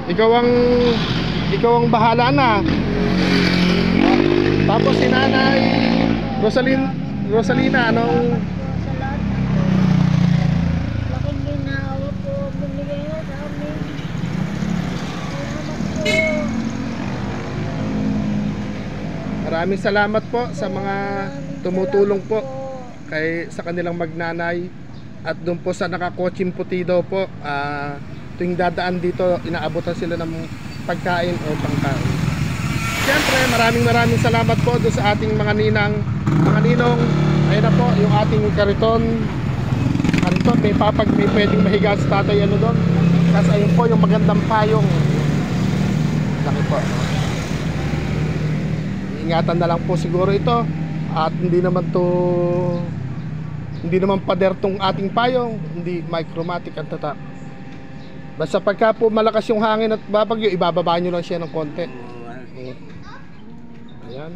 Ikaw ang bahala na. Tapos si Nanay Rosalina, anong Sa lahat po. Laking ginawa po. Binigay niyo sa amin. maraming salamat po sa mga tumutulong po sa kanilang magnanay. At doon po sa nakakotseng puti daw po, tuwing dadaan dito, inaabotan sila ng pagkain o pangkain. Siyempre, maraming salamat po doon sa ating mga ninong. Ayun na po, yung ating kariton, may pwedeng mahiga sa tatay doon. Kasi ayun po yung magandang payong. Laki po. Ingatan na lang po siguro ito. At hindi naman pader tong ating payong, hindi micromatic ang tatak. Basta pagka po malakas yung hangin at babagyo, ibababa nyo lang siya ng konti. Ayan.